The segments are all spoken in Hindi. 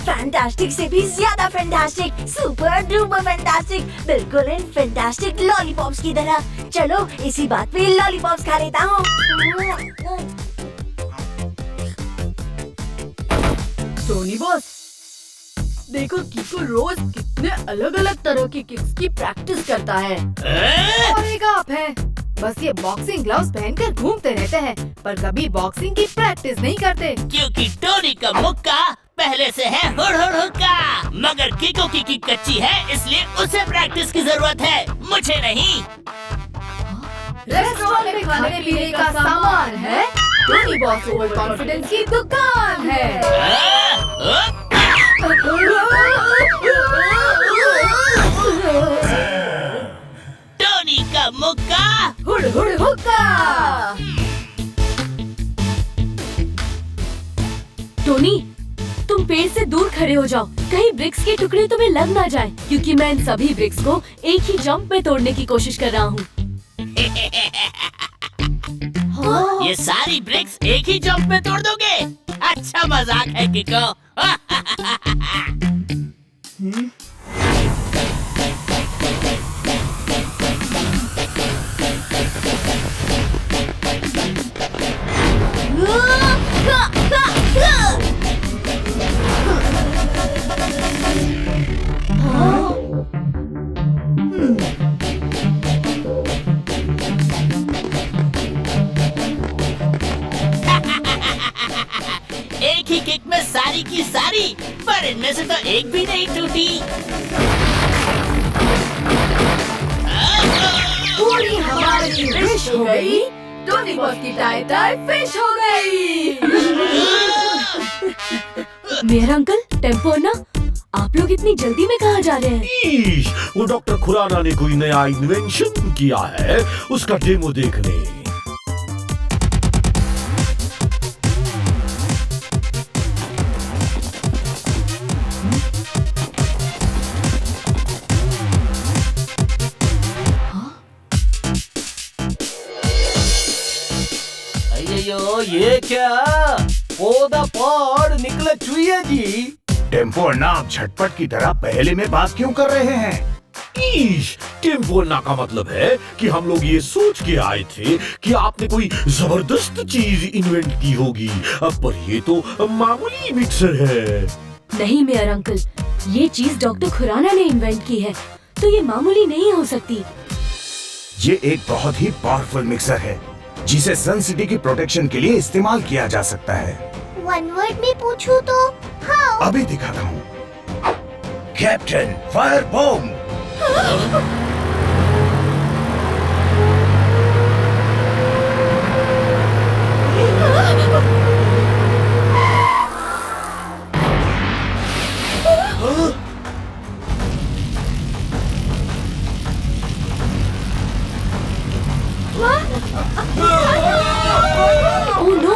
फैंटास्टिक से भी ज्यादा फैंटास्टिक, सुपर डुपर फैंटास्टिक, बिल्कुल इन फैंटास्टिक लॉलीपॉप्स की तरह। चलो इसी बात पे लॉलीपॉप्स खा लेता हूँ। टोनी बॉस, देखो कीको रोज कितने अलग अलग तरह की किक्स की प्रैक्टिस करता है। और एक आप है, बस ये बॉक्सिंग ग्लव्स पहनकर घूमते रहते हैं, पर कभी बॉक्सिंग की प्रैक्टिस नहीं करते। क्योंकि टोनी का मुक्का पहले से है हुड़हुड़ का, मगर कीको की किक कच्ची है, इसलिए उसे प्रैक्टिस की जरूरत है, मुझे नहीं। रेस्टोरेंट में खाने पीने का सामान है, टोनी बॉस ओवर कॉन्फिडेंस की दुकान है। टोनी का मुक्का हुड़ हुड़ हुक्का। टोनी, तुम पेड़ से दूर खड़े हो जाओ, कहीं ब्रिक्स के टुकड़े तुम्हें लग ना जाए, क्योंकि मैं इन सभी ब्रिक्स को एक ही जंप में तोड़ने की कोशिश कर रहा हूँ। ये सारी ब्रिक्स एक ही जंप में तोड़ दोगे? अच्छा मजाक है कीको। एक ही किक में सारी की सारी, पर इनमें से तो एक भी नहीं टूटी। पूरी हमारी फिश हो गई, टोनी बॉस की टाई टाई फिश हो गई। मेरा अंकल टेम्पो ना, आप लोग इतनी जल्दी में कहाँ जा रहे हैं? वो डॉक्टर खुराना ने कोई नया इन्वेंशन किया है, उसका डेमो देखने। अयो ये क्या? पौधा पॉड निकले चुहिया जी। टेम्पो और नाम झटपट की तरह पहले में बात क्यों कर रहे हैं? टेम्पोना का मतलब है कि हम लोग ये सोच के आए थे कि आपने कोई जबरदस्त चीज इन्वेंट की होगी, अब पर ये तो मामूली मिक्सर है। नहीं मेयर अंकल, ये चीज डॉक्टर खुराना ने इन्वेंट की है, तो ये मामूली नहीं हो सकती। ये एक बहुत ही पावरफुल मिक्सर है, जिसे सन सिटी की प्रोटेक्शन के लिए इस्तेमाल किया जा सकता है। वन वर्ड में पूछूं तो हाँ। अभी दिखाता हूँ। Captain fire bomb. Oh no,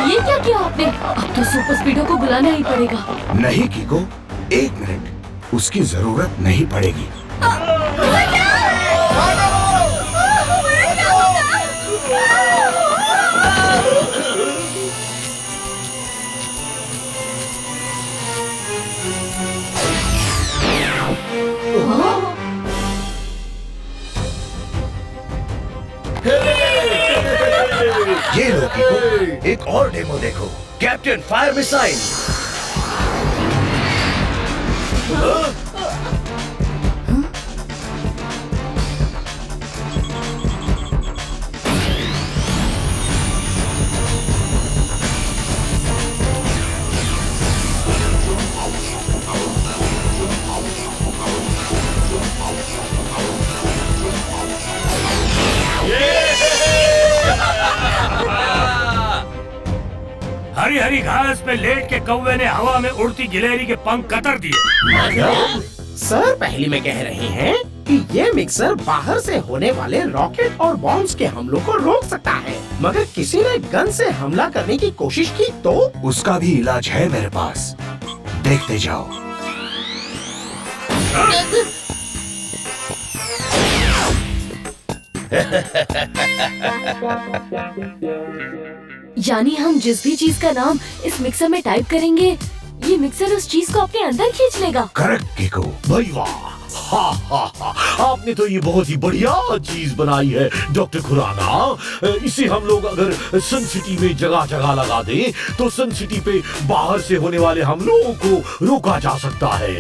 ये क्या किया आपने? अब तो सुपर स्पीडो को बुलाना ही पड़ेगा। नहीं कीको, एक मिनट, उसकी जरूरत नहीं पड़ेगी। ये लो कीको, एक और डेमो देखो, captain fire missile. Hari Hari घास पे लेट के कौवे ने हवा में उड़ती गिलहरी के पंख कतर दिए। सर पहली में कह रहे हैं कि ये मिक्सर बाहर से होने वाले रॉकेट और बॉम्ब्स के हमलों को रोक सकता है, मगर किसी ने गन से हमला करने की कोशिश की तो उसका भी इलाज है मेरे पास, देखते जाओ। यानी हम जिस भी चीज का नाम इस मिक्सर में टाइप करेंगे, ये मिक्सर उस चीज को अपने अंदर खींच लेगा। करेक्ट किको। भाई वाह, हा हा हा, आपने तो ये बहुत ही बढ़िया चीज बनाई है डॉक्टर खुराना। इसे हम लोग अगर सन सिटी में जगह जगह लगा दें तो सन सिटी पे बाहर से होने वाले हमलों को रोका जा सकता है,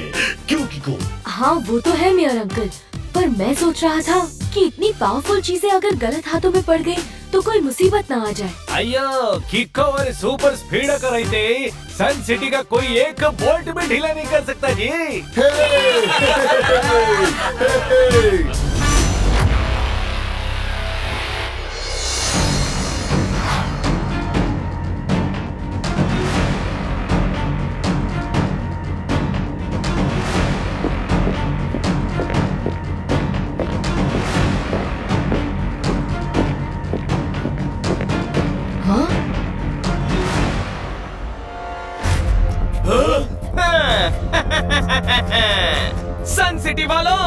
क्योंकि को हाँ वो तो है मेयर अंकल, पर मैं सोच रहा था कि इतनी पावरफुल चीजें अगर गलत हाथों में पड़ गई तो कोई मुसीबत ना आ जाए। అయ్యో కిక్కో और सुपर स्पीड कर रही थी, सन सिटी का कोई एक बोल्ट भी ढीला नहीं कर सकता जी। सन सिटी वालों,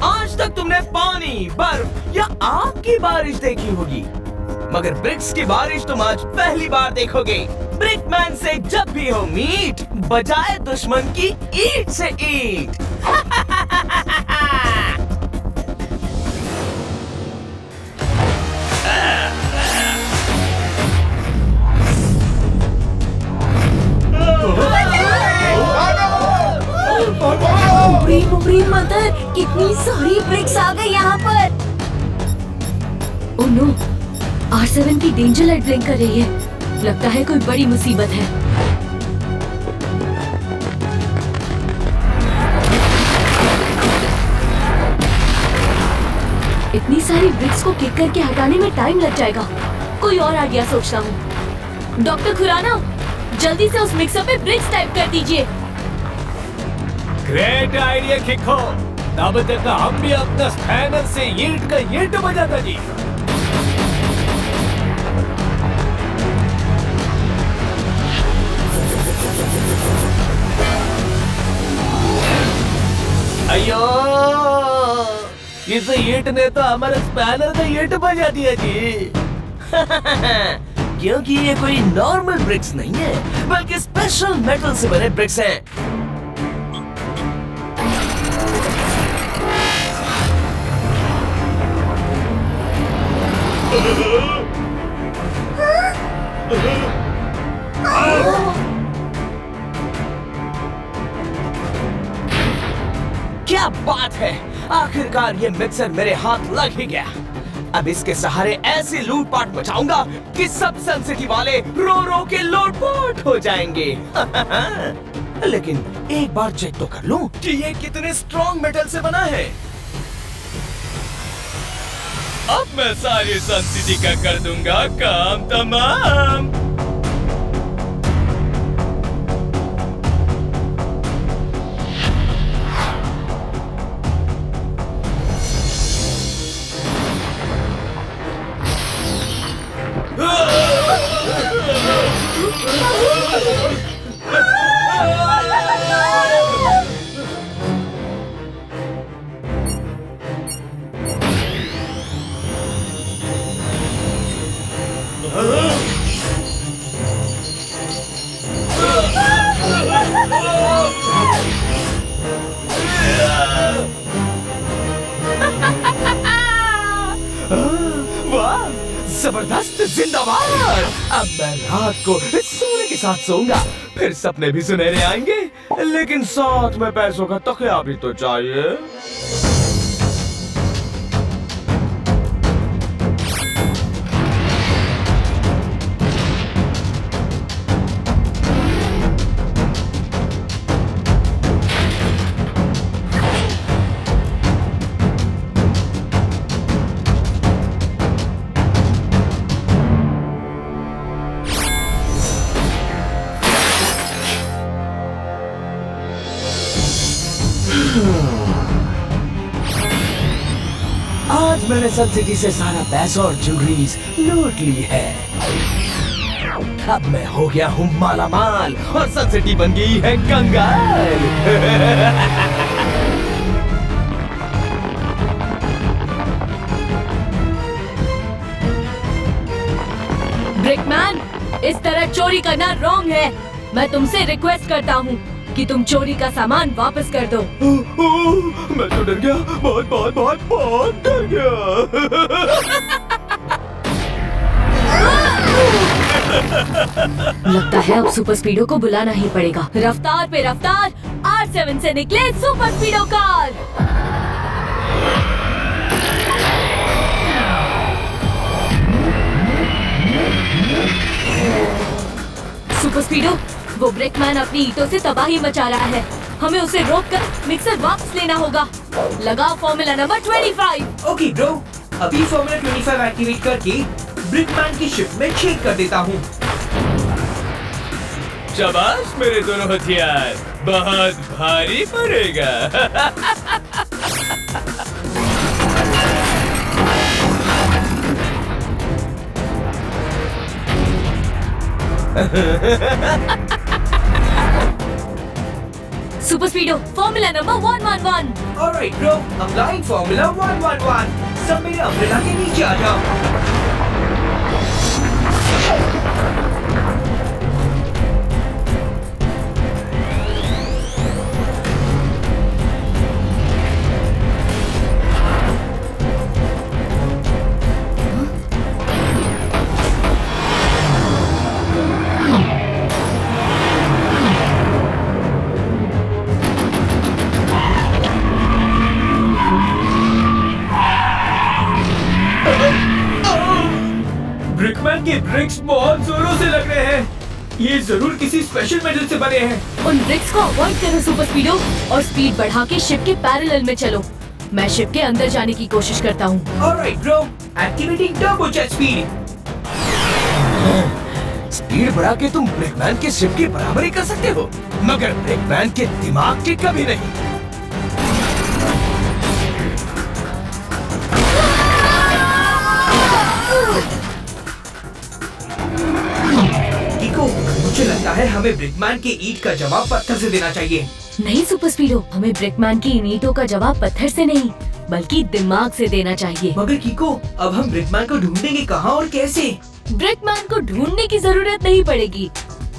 आज तक तुमने पानी, बर्फ या आग की बारिश देखी होगी, मगर ब्रिक्स की बारिश तुम आज पहली बार देखोगे। ब्रिकमैन से जब भी हो मीट, बजाए दुश्मन की ईंट से ईंट। मुबरी मदर, कितनी सारी ब्रिक्स आ गई यहाँ पर। ओह नो, R7 की डेंजर लाइट ब्लिंक कर रही है। लगता है कोई बड़ी मुसीबत है। इतनी सारी ब्रिक्स को किक करके हटाने में टाइम लग जाएगा। कोई और आइडिया सोचता हूँ। डॉक्टर खुराना, जल्दी से उस मिक्सर पे ब्रिक्स टाइप कर दीजिए। Great idea किको। तब तक हम भी अपना स्पैनर से ईंट का ईंट बजाता जी। अयो, इस ईंट ने तो हमारे स्पैनर का ईंट बजा दिया जी। क्योंकि ये कोई नॉर्मल ब्रिक्स नहीं है, बल्कि स्पेशल मेटल से बने ब्रिक्स हैं। क्या बात है, आखिरकार ये मिक्सर मेरे हाथ लग ही गया। अब इसके सहारे ऐसी लूटपाट मचाऊंगा कि सब सन सिटी वाले रो रो के लोटपोट हो जाएंगे। लेकिन एक बार चेक तो कर लूं कि ये कितने स्ट्रॉन्ग मेटल से बना है। अब मैं सारी सन सिटी का कर दूंगा काम तमाम। वाह, जबरदस्त, जिंदाबाद। अब मैं रात को सोने के साथ सोऊंगा, फिर सपने भी सुनहरे आएंगे, लेकिन साथ में पैसों का तकिया भी तो चाहिए। मैंने सन सिटी से सारा पैसा और ज्वेलरीज लूट ली है। अब मैं हो गया हूँ मालामाल और सन सिटी बन गई है कंगाल। ब्रिकमैन, इस तरह चोरी करना रॉन्ग है। मैं तुमसे रिक्वेस्ट करता हूँ कि तुम चोरी का सामान वापस कर दो। मैं तो डर गया, बहुत बहुत बहुत बहुत डर गया। लगता है अब सुपर स्पीडो को बुलाना ही पड़ेगा। रफ्तार पे रफ्तार, R7 से निकले सुपर स्पीडो कार। सुपर स्पीडो, वो ब्रेकमैन अपनी ईंटों से तबाही मचा रहा है। हमें उसे रोककर मिक्सर वापस लेना होगा। लगाओ फॉर्मूला नंबर 25। ओके ब्रो, अभी फॉर्मूला 25 एक्टिवेट करके ब्रिकमैन की शिप में छेद कर देता हूँ। शाबाश मेरे दोनों हथियार, बहुत भारी पड़ेगा। Super Speedo, formula number 111। Alright bro, applying formula 111। सब मेरे अम्ब्रेला के नीचे आ जाओ। ब्रिकमैन के ब्रिक्स बहुत जोरों से लग रहे हैं। ये जरूर किसी स्पेशल मेटल से बने हैं। उन ब्रिक्स को अवॉइड करो सुपर स्पीडो और स्पीड बढ़ा के शिप के पैरेलल में चलो। मैं शिप के अंदर जाने की कोशिश करता हूँ। Alright bro, activating turbo jet speed. Speed बढ़ा के तुम ब्रिकमैन के शिप की बराबरी कर सकते हो, मगर ब्रिकमैन के दिमाग की कभी नहीं। मुझे लगता है हमें ब्रिकमैन के ईंट का जवाब पत्थर से देना चाहिए। नहीं सुपर स्पीडो, हमें ब्रिकमैन की इन ईंटों का जवाब पत्थर से नहीं बल्कि दिमाग से देना चाहिए। मगर कीको, अब हम ब्रिकमैन को ढूंढेंगे कहाँ और कैसे? ब्रिकमैन को ढूंढने की जरूरत नहीं पड़ेगी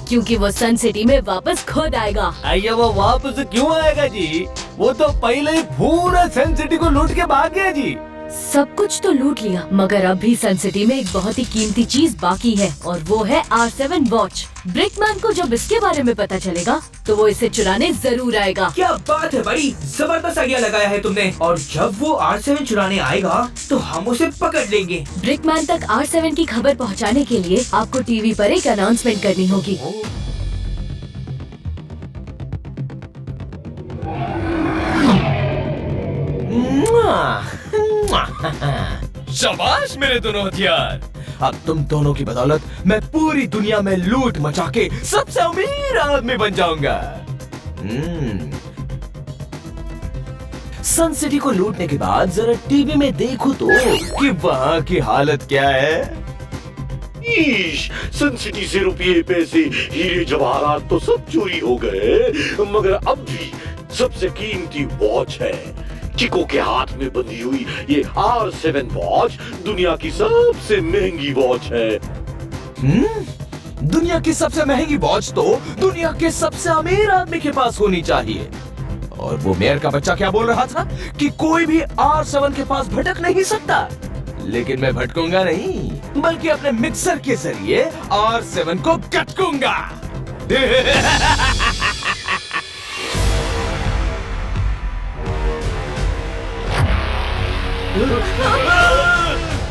क्योंकि वो सन सिटी में वापस खुद आएगा। आइए, वो वापस क्यों आएगा जी? वो तो पहले ही पूरा सन सिटी को लूट के भाग गया जी। सब कुछ तो लूट लिया मगर अब भी सन सिटी में एक बहुत ही कीमती चीज बाकी है और वो है R7 वॉच। ब्रिकमैन को जब इसके बारे में पता चलेगा तो वो इसे चुराने जरूर आएगा। क्या बात है भाई, जबरदस्त आइडिया लगाया है तुमने। और जब वो R7 चुराने आएगा तो हम उसे पकड़ लेंगे। ब्रिकमैन तक R7 की खबर पहुंचाने के लिए आपको टीवी पर एक अनाउंसमेंट करनी होगी। शाबाश मेरे दोनों हथियार। अब तुम दोनों की बदौलत मैं पूरी दुनिया में लूट मचा के सबसे अमीर आदमी बन जाऊंगा। सन सिटी को लूटने के बाद जरा टीवी में देखो तो कि वहाँ की हालत क्या है। ईश, सन सिटी से रुपये, पैसे, हीरे जवाहरात तो सब चोरी हो गए, मगर अब भी सबसे कीमती वॉच है। चिको के हाथ में बंधी हुई ये R7 वॉच दुनिया की सबसे महंगी वॉच है। दुनिया की सबसे महंगी वॉच तो दुनिया के सबसे अमीर आदमी के पास होनी चाहिए। और वो मेयर का बच्चा क्या बोल रहा था कि कोई भी R7 के पास भटक नहीं सकता। लेकिन मैं भटकूंगा नहीं, बल्कि अपने मिक्सर के जरिए R7 को कटकूंगा।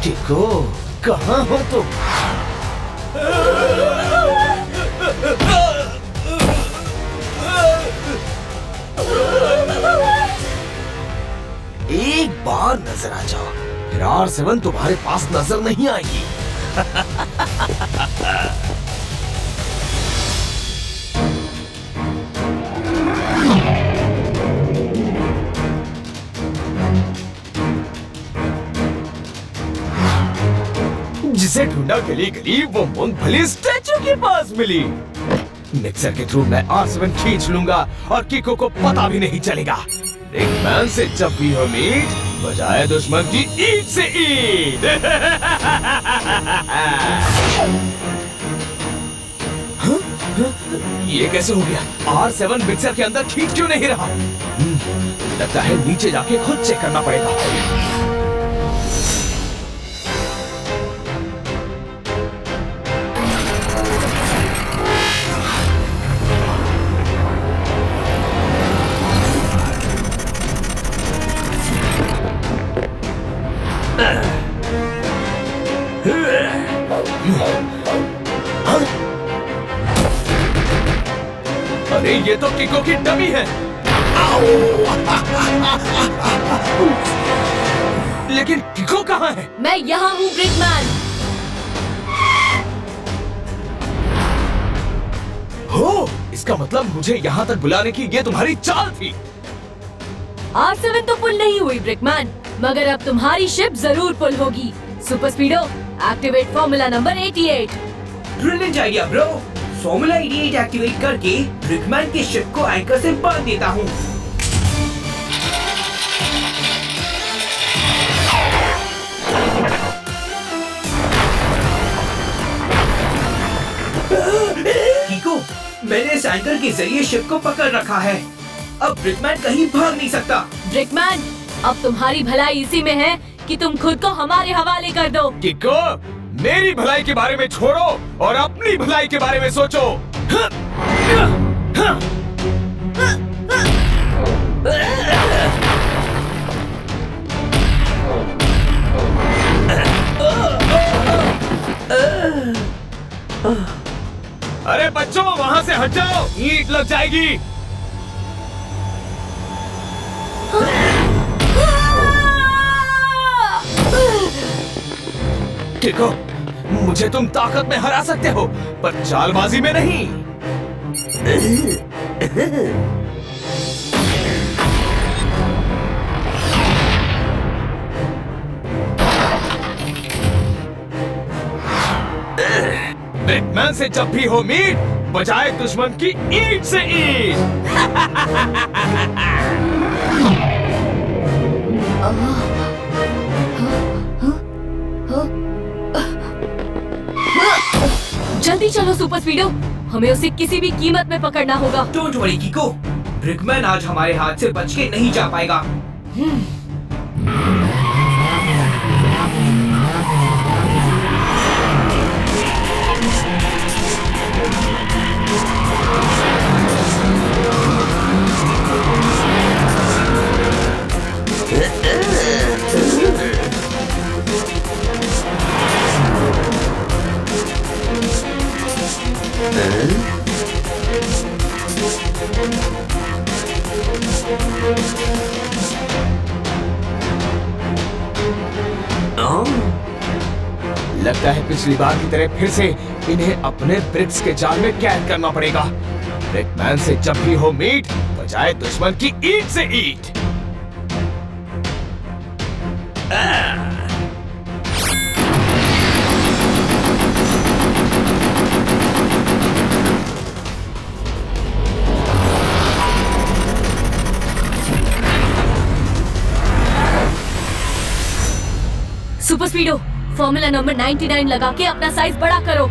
चिको, कहाँ हो तुम? एक बार नजर आ जाओ, फिर R7 तुम्हारे पास नजर नहीं आएगी। जिसे ढूंढा गली गली वो मूंगफली स्टैचू के पास मिली। मिक्सर के थ्रू मैं R7 खींच लूंगा और किको को पता भी नहीं चलेगा। ब्रिकमैन से जब भी हो मीट, बजाय दुश्मन की ईट से ईट। ये कैसे हो गया? R7 मिक्सर के अंदर ठीक क्यों नहीं रहा? लगता है नीचे जाके खुद चेक करना पड़ेगा। अरे ये तो किको की डमी है। लेकिन किको कहाँ है? मैं यहाँ हूँ ब्रिकमैन। हो, इसका मतलब मुझे यहाँ तक बुलाने की ये तुम्हारी चाल थी। R7 तो पुल नहीं हुई ब्रिकमैन, मगर अब तुम्हारी शिप जरूर पुल होगी। Super Speedo, activate formula number 88। Brilliant idea bro. Formula 88 activate करके ब्रिकमैन की शिप को एंकर से बांध देता हूँ। किको, मैंने इस एंकर के जरिए शिप को पकड़ रखा है। अब ब्रिकमैन कहीं भाग नहीं सकता। ब्रिकमैन, अब तुम्हारी भलाई इसी में है कि तुम खुद को हमारे हवाले कर दो। किको, मेरी भलाई के बारे में छोड़ो और अपनी भलाई के बारे में सोचो। अरे बच्चों, वहाँ से हट जाओ, ईंट लग जाएगी। किको, मुझे तुम ताकत में हरा सकते हो, पर चालबाजी में नहीं। ब्रिकमैन से जब भी हो मीट, बजाय दुश्मन की ईंट से ईंट। जल्दी चलो सुपर स्पीडो, हमें उसे किसी भी कीमत में पकड़ना होगा। डोंट वरी किको, ब्रिकमैन आज हमारे हाथ से बच के नहीं जा पाएगा। लगता है पिछली बार की तरह फिर से इन्हें अपने ब्रिक्स के जाल में कैद करना पड़ेगा। ब्रिकमैन से जब भी हो मीट, बजाय दुश्मन की ईंट से ईंट। सुपर स्पीडो, फॉर्मूला नंबर 99 लगा के अपना साइज बड़ा करो।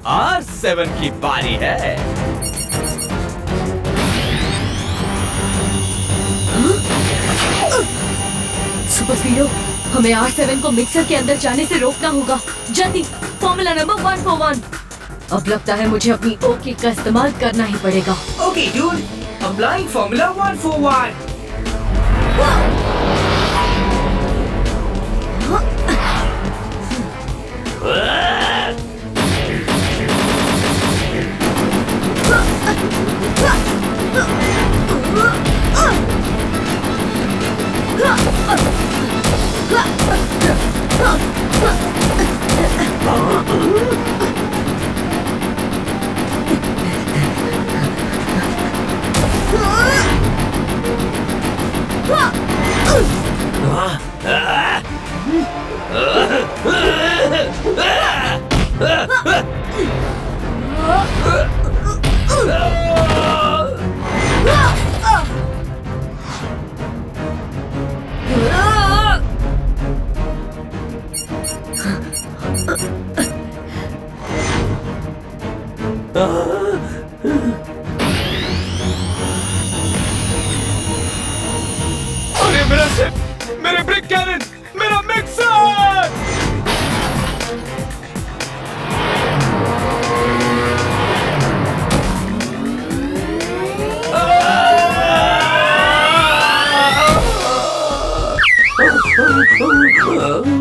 R7 की बारी है। सुपर स्पीडो, हमें R7 को मिक्सर के अंदर जाने से रोकना होगा। जल्दी, फॉर्मूला नंबर 141। अब लगता है मुझे अपनी ओ किक का इस्तेमाल करना ही पड़ेगा। Okay dude, applying formula 141। अरे मेरा सिर, मेरे ब्रिक कैनन, मेरा मिक्सर!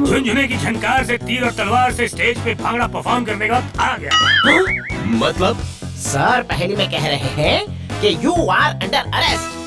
झुनझुने की झनकार से तीर और तलवार से स्टेज पे भांगड़ा परफॉर्म करने का आ गया। मतलब सर पहले में कह रहे हैं कि यू आर अंडर अरेस्ट।